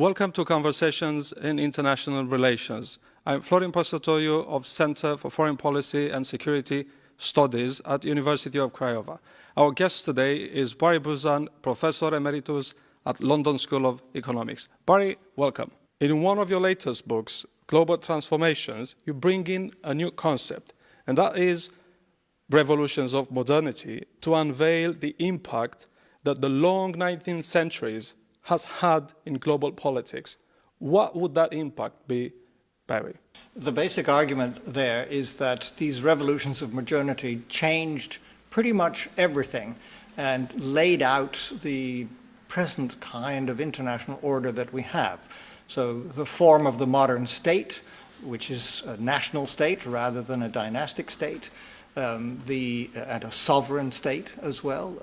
Welcome to Conversations in International Relations. I'm Florin Păsătoiu of Center for Foreign Policy and Security Studies at University of Craiova. Our guest today is Barry Buzan, Professor Emeritus at London School of Economics. Barry, welcome. In one of your latest books, Global Transformations, you bring in a new concept, and that is revolutions of modernity, to unveil the impact that the long 19th centuries has had in global politics. What would that impact be, Barry? The basic argument there is that these revolutions of modernity changed pretty much everything and laid out the present kind of international order that we have. So the form of the modern state, which is a national state rather than a dynastic state, and a sovereign state as well.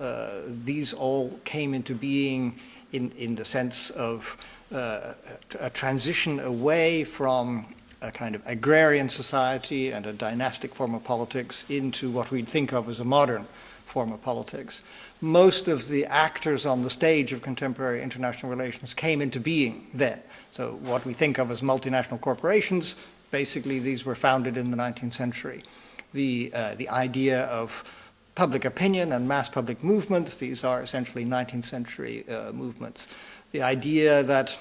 These all came into being in the sense of a transition away from a kind of agrarian society and a dynastic form of politics into what we'd think of as a modern form of politics. Most of the actors on the stage of contemporary international relations came into being then. So what we think of as multinational corporations, basically these were founded in the 19th century. The idea of public opinion and mass public movements, these are essentially 19th century movements. The idea that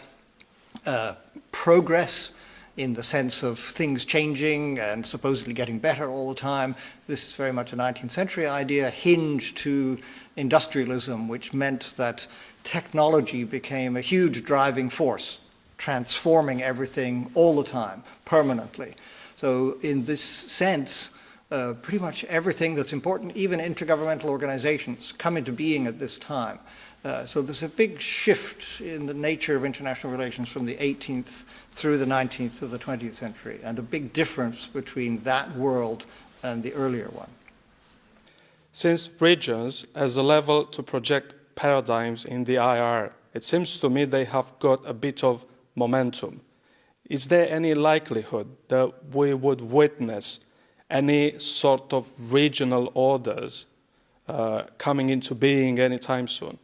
progress in the sense of things changing and supposedly getting better all the time, this is very much a 19th century idea, hinged to industrialism, which meant that technology became a huge driving force, transforming everything all the time, permanently. So in this sense, pretty much everything that's important, even intergovernmental organizations, come into being at this time. So there's a big shift in the nature of international relations from the 18th through the 19th to the 20th century, and a big difference between that world and the earlier one. Since regions as a level to project paradigms in the IR, it seems to me they have got a bit of momentum. Is there any likelihood that we would witness any sort of regional orders coming into being anytime soon?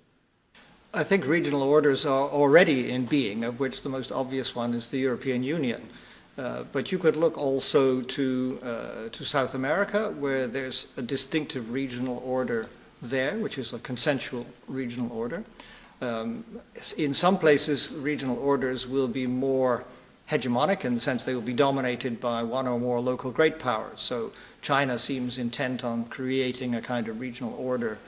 I think regional orders are already in being, of which the most obvious one is the European Union. But you could look also to South America, where there's a distinctive regional order there, which is a consensual regional order. In some places, regional orders will be more hegemonic in the sense they will be dominated by one or more local great powers. So China seems intent on creating a kind of regional order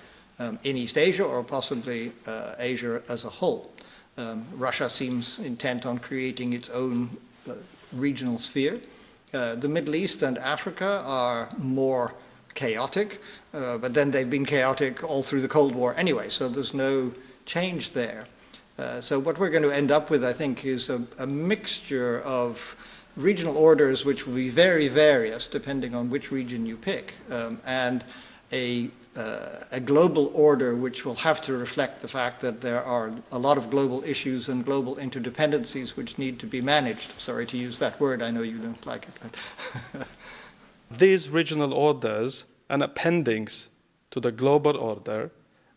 in East Asia, or possibly Asia as a whole. Russia seems intent on creating its own regional sphere. The Middle East and Africa are more chaotic, but then they've been chaotic all through the Cold War anyway, so there's no change there. So what we're going to end up with, I think, is a mixture of regional orders which will be very various depending on which region you pick, and a global order which will have to reflect the fact that there are a lot of global issues and global interdependencies which need to be managed. Sorry to use that word, I know you don't like it. But These regional orders, an appendix to the global order,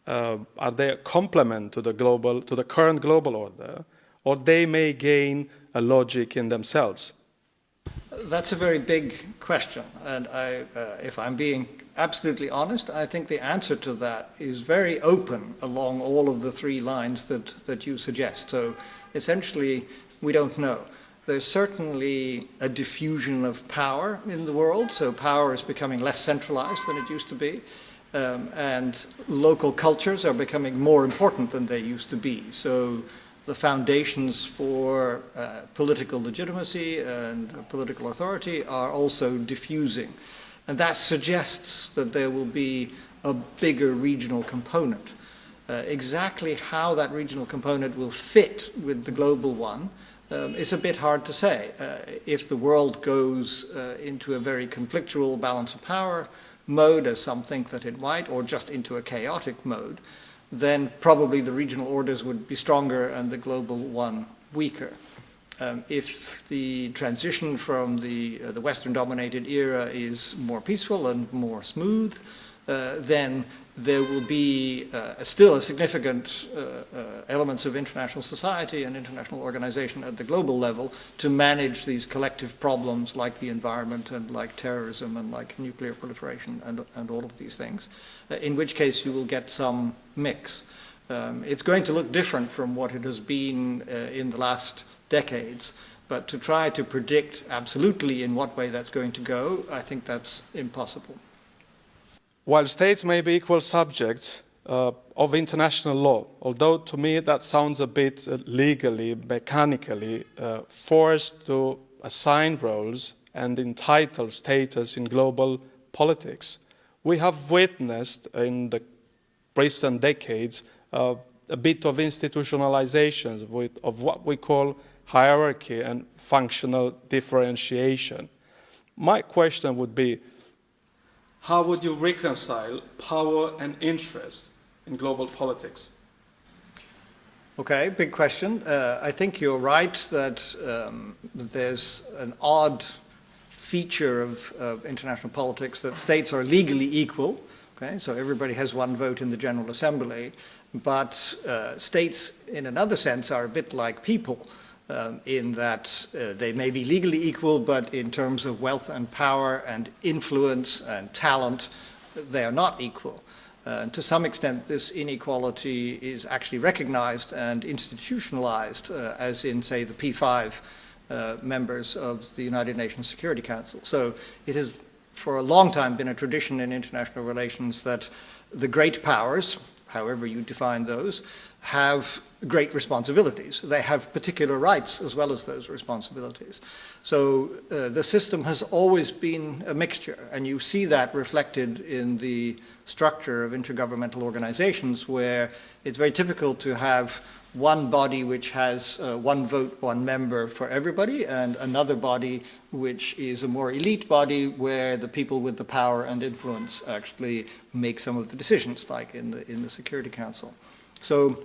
are they a complement to the current global order, or they may gain a logic in themselves? That's a very big question, and if I'm being absolutely honest, I think the answer to that is very open along all of the three lines that you suggest. So essentially, we don't know. There's certainly a diffusion of power in the world, so power is becoming less centralized than it used to be. And local cultures are becoming more important than they used to be. So the foundations for political legitimacy and political authority are also diffusing. And that suggests that there will be a bigger regional component. Exactly how that regional component will fit with the global one is a bit hard to say. If the world goes into a very conflictual balance of power mode, as some think that it might, or just into a chaotic mode, then probably the regional orders would be stronger and the global one weaker. If the transition from the Western-dominated era is more peaceful and more smooth, then there will be still a significant elements of international society and international organization at the global level to manage these collective problems like the environment and like terrorism and like nuclear proliferation and all of these things, in which case you will get some mix. It's going to look different from what it has been in the last decades, but to try to predict absolutely in what way that's going to go, I think that's impossible. While states may be equal subjects of international law, although to me that sounds a bit legally, mechanically forced to assign roles and entitle status in global politics, we have witnessed in the recent decades a bit of institutionalization of what we call hierarchy and functional differentiation. My question would be, how would you reconcile power and interest in global politics? Okay, big question. I think you're right that there's an odd feature of international politics that states are legally equal. Okay, so everybody has one vote in the General Assembly, but states in another sense are a bit like people. In that they may be legally equal, but in terms of wealth and power and influence and talent, they are not equal. To some extent, this inequality is actually recognized and institutionalized, as in, say, the P5 members of the United Nations Security Council. So it has, for a long time, been a tradition in international relations that the great powers, however you define those, have great responsibilities. They have particular rights as well as those responsibilities. So the system has always been a mixture, and you see that reflected in the structure of intergovernmental organizations, where it's very typical to have one body which has one vote, one member for everybody, and another body which is a more elite body where the people with the power and influence actually make some of the decisions, like in the Security Council. So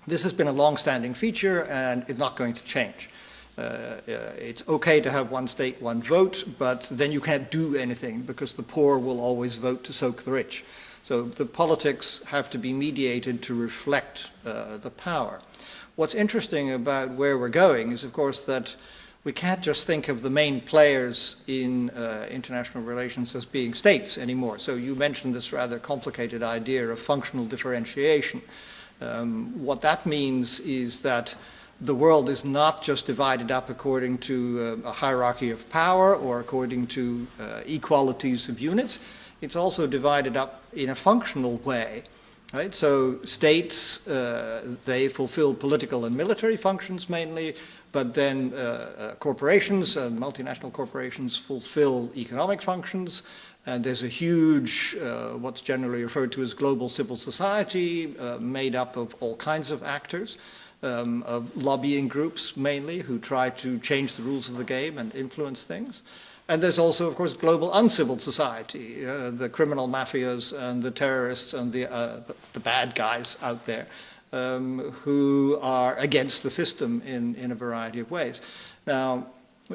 this has been a long-standing feature, and it's not going to change. It's okay to have one state, one vote, but then you can't do anything because the poor will always vote to soak the rich. So the politics have to be mediated to reflect the power. What's interesting about where we're going is, of course, that we can't just think of the main players in international relations as being states anymore. So you mentioned this rather complicated idea of functional differentiation. What that means is that the world is not just divided up according to a hierarchy of power or according to equalities of units. It's also divided up in a functional way. Right? So states, they fulfill political and military functions mainly, but then corporations and multinational corporations fulfill economic functions. And there's a huge, what's generally referred to as global civil society, made up of all kinds of actors, of lobbying groups mainly, who try to change the rules of the game and influence things. And there's also, of course, global uncivil society, the criminal mafias and the terrorists and the bad guys out there, who are against the system in a variety of ways. Now,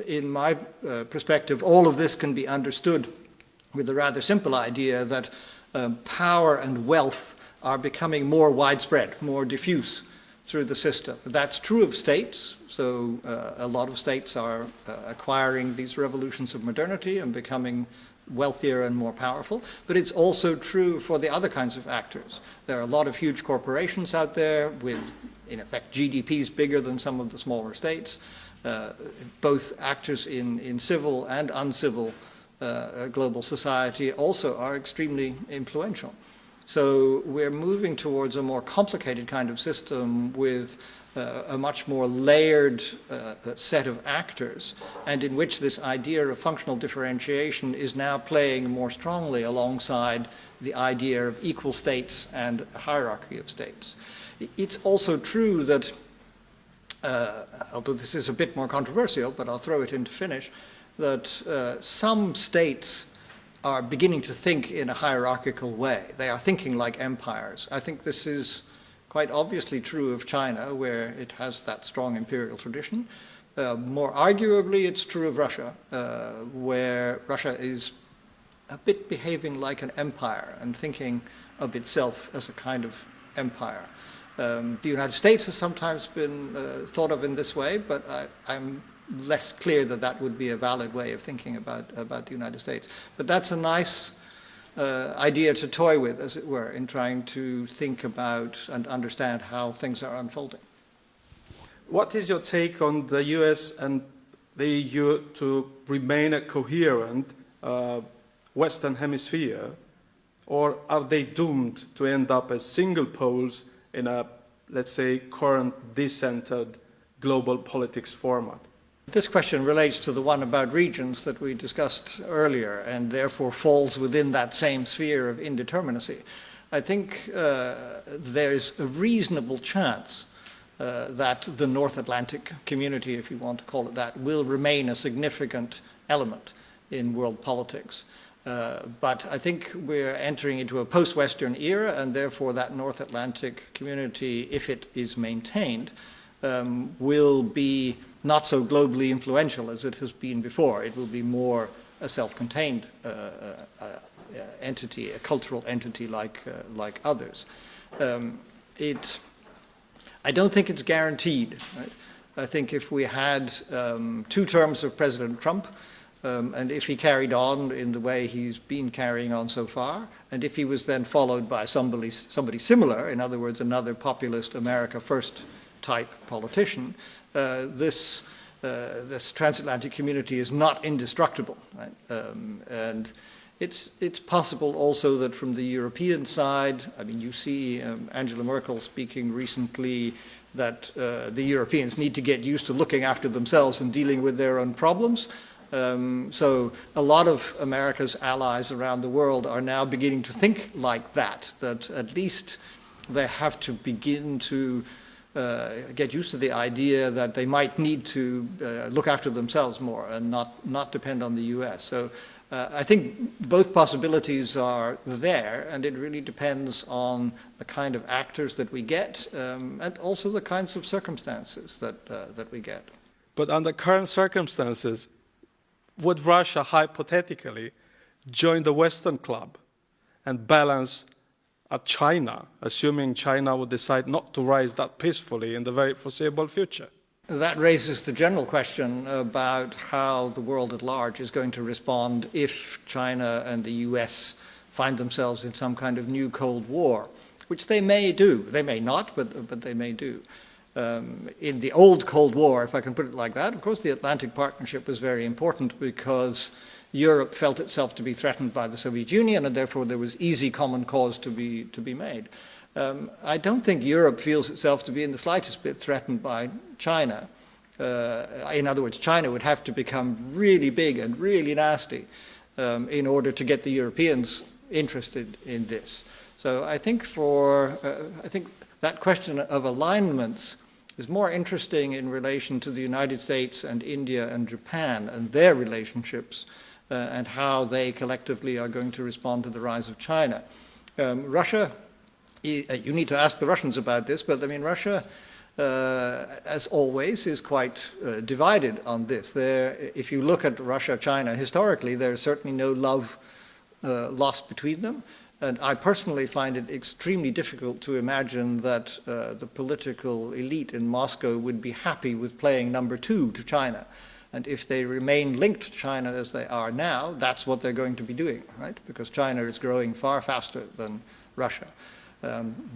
in my perspective, all of this can be understood with a rather simple idea that power and wealth are becoming more widespread, more diffuse through the system. That's true of states. So a lot of states are acquiring these revolutions of modernity and becoming wealthier and more powerful. But it's also true for the other kinds of actors. There are a lot of huge corporations out there with, in effect, GDPs bigger than some of the smaller states. Both actors in civil and uncivil global society also are extremely influential. So we're moving towards a more complicated kind of system with a much more layered set of actors, and in which this idea of functional differentiation is now playing more strongly alongside the idea of equal states and a hierarchy of states. It's also true that, although this is a bit more controversial, but I'll throw it in to finish, that some states are beginning to think in a hierarchical way. They are thinking like empires. I think this is quite obviously true of China, where it has that strong imperial tradition. More arguably, it's true of Russia, where Russia is a bit behaving like an empire and thinking of itself as a kind of empire. The United States has sometimes been thought of in this way, but I'm less clear that that would be a valid way of thinking about the United States. But that's a nice idea to toy with, as it were, in trying to think about and understand how things are unfolding. What is your take on the US and the EU to remain a coherent Western Hemisphere, or are they doomed to end up as single poles in a, let's say, current decentered global politics format? This question relates to the one about regions that we discussed earlier, and therefore falls within that same sphere of indeterminacy. I think there's a reasonable chance that the North Atlantic community, if you want to call it that, will remain a significant element in world politics. But I think we're entering into a post-Western era, and therefore that North Atlantic community, if it is maintained, will be not so globally influential as it has been before. It will be more a self-contained entity, a cultural entity like others. I don't think it's guaranteed. Right? I think if we had 2 terms of President Trump, and if he carried on in the way he's been carrying on so far, and if he was then followed by somebody similar, in other words, another populist America First type politician, this transatlantic community is not indestructible. Right? And it's possible also that from the European side, I mean, you see Angela Merkel speaking recently that the Europeans need to get used to looking after themselves and dealing with their own problems. So a lot of America's allies around the world are now beginning to think like that at least they have to begin to get used to the idea that they might need to look after themselves more and not depend on the US. So I think both possibilities are there, and it really depends on the kind of actors that we get and also the kinds of circumstances that we get. But under current circumstances, would Russia hypothetically join the Western club and balance at China, assuming China would decide not to rise that peacefully in the very foreseeable future? That raises the general question about how the world at large is going to respond if China and the US find themselves in some kind of new Cold War, which they may do. They may not, but they may do. In the old Cold War, if I can put it like that, of course the Atlantic Partnership was very important because Europe felt itself to be threatened by the Soviet Union, and therefore there was easy common cause to be made. I don't think Europe feels itself to be in the slightest bit threatened by China. In other words, China would have to become really big and really nasty in order to get the Europeans interested in this. So I think that question of alignments is more interesting in relation to the United States and India and Japan and their relationships and how they collectively are going to respond to the rise of China. Russia, you need to ask the Russians about this, but I mean, Russia, as always, is quite divided on this. If you look at Russia-China historically, there is certainly no love lost between them. And I personally find it extremely difficult to imagine that the political elite in Moscow would be happy with playing number 2 to China. And if they remain linked to China as they are now, that's what they're going to be doing, right? Because China is growing far faster than Russia.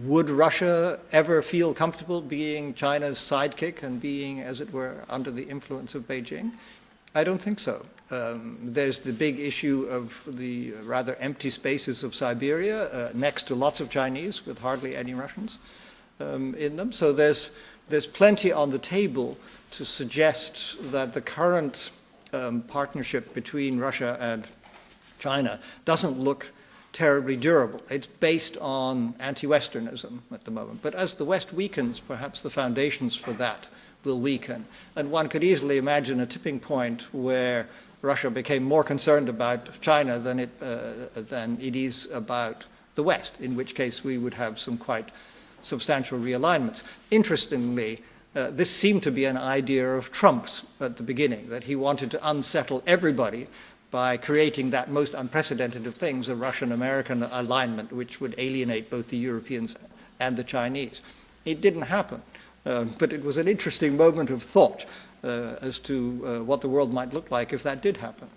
Would Russia ever feel comfortable being China's sidekick and being, as it were, under the influence of Beijing? I don't think so. There's the big issue of the rather empty spaces of Siberia next to lots of Chinese with hardly any Russians in them. So there's plenty on the table to suggest that the current partnership between Russia and China doesn't look terribly durable. It's based on anti-Westernism at the moment. But as the West weakens, perhaps the foundations for that will weaken. And one could easily imagine a tipping point where Russia became more concerned about China than it is about the West, in which case we would have some quite substantial realignments. Interestingly, this seemed to be an idea of Trump's at the beginning, that he wanted to unsettle everybody by creating that most unprecedented of things, a Russian-American alignment, which would alienate both the Europeans and the Chinese. It didn't happen, but it was an interesting moment of thought as to what the world might look like if that did happen.